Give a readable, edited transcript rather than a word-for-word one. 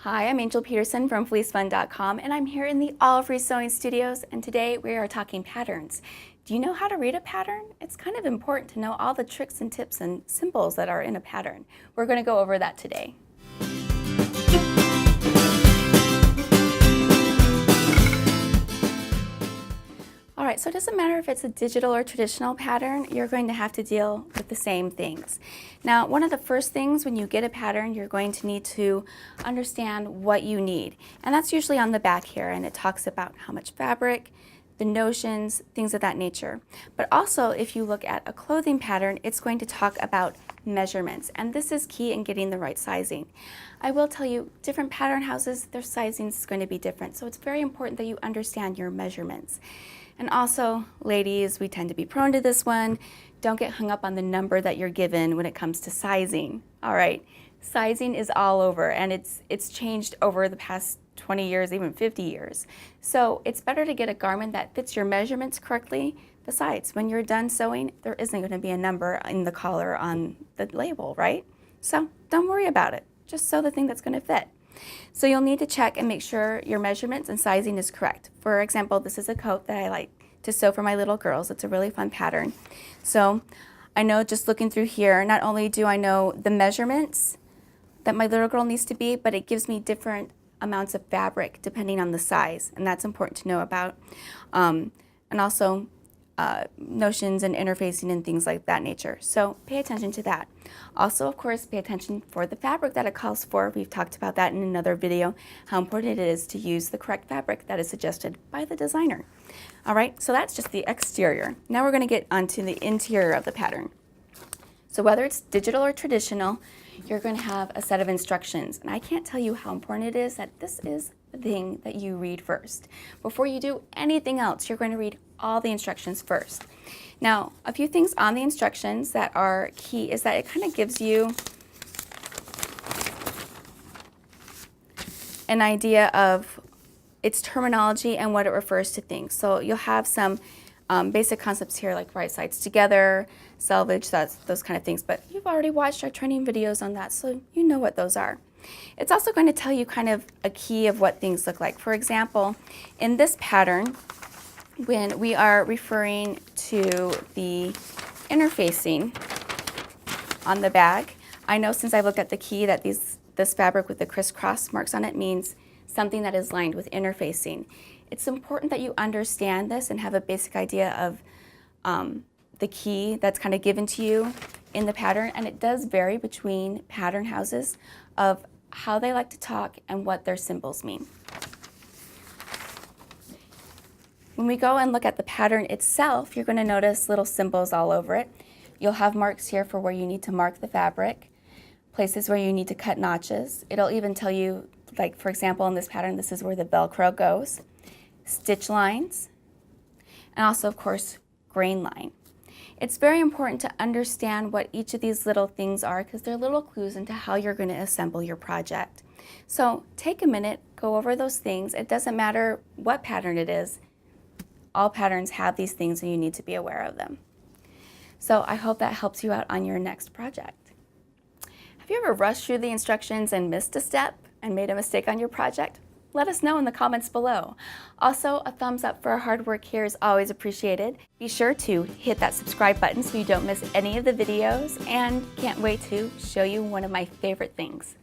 Hi, I'm Angel Peterson from FleeceFun.com, and I'm here in the All Free Sewing Studios, and today we are talking patterns. Do you know how to read a pattern? It's kind of important to know all the tricks and tips and symbols that are in a pattern. We're going to go over that today. Alright, so it doesn't matter if it's a digital or traditional pattern, you're going to have to deal with the same things. Now, one of the first things when you get a pattern, you're going to need to understand what you need. And that's usually on the back here, and it talks about how much fabric, the notions, things of that nature. But also, if you look at a clothing pattern, it's going to talk about measurements, and this is key in getting the right sizing. I will tell you, different pattern houses, their sizing is going to be different, so it's very important that you understand your measurements. And also, ladies, we tend to be prone to this one. Don't get hung up on the number that you're given when it comes to sizing. All right, sizing is all over, and it's changed over the past 20 years, even 50 years. So it's better to get a garment that fits your measurements correctly. Besides, when you're done sewing, there isn't going to be a number in the collar on the label, right? So don't worry about it. Just sew the thing that's going to fit. So you'll need to check and make sure your measurements and sizing is correct. For example, this is a coat that I like to sew for my little girls. It's a really fun pattern. So I know just looking through here, not only do I know the measurements that my little girl needs to be, but it gives me different amounts of fabric depending on the size, and that's important to know about. And also notions and interfacing and things like that nature. So pay attention to that. Also, of course, pay attention for the fabric that it calls for. We've talked about that in another video, how important it is to use the correct fabric that is suggested by the designer. All right, so that's just the exterior. Now we're going to get onto the interior of the pattern. So whether it's digital or traditional, you're going to have a set of instructions. And I can't tell you how important it is that this is the thing that you read first. Before you do anything else, you're going to read all the instructions first. Now, a few things on the instructions that are key is that it kind of gives you an idea of its terminology and what it refers to things. So you'll have some basic concepts here like right sides together, selvage, those kind of things. But you've already watched our training videos on that, so you know what those are. It's also going to tell you kind of a key of what things look like. For example, in this pattern, when we are referring to the interfacing on the bag, I know since I've looked at the key that this fabric with the crisscross marks on it means something that is lined with interfacing. It's important that you understand this and have a basic idea of the key that's kind of given to you in the pattern, and it does vary between pattern houses of how they like to talk and what their symbols mean. When we go and look at the pattern itself, you're going to notice little symbols all over it. You'll have marks here for where you need to mark the fabric, places where you need to cut notches. It'll even tell you, like for example in this pattern, this is where the Velcro goes, stitch lines, and also of course grain line. It's very important to understand what each of these little things are because they're little clues into how you're going to assemble your project. So take a minute, go over those things. It doesn't matter what pattern it is. All patterns have these things and you need to be aware of them. So I hope that helps you out on your next project. Have you ever rushed through the instructions and missed a step and made a mistake on your project? Let us know in the comments below. Also, a thumbs up for our hard work here is always appreciated. Be sure to hit that subscribe button so you don't miss any of the videos, and can't wait to show you one of my favorite things.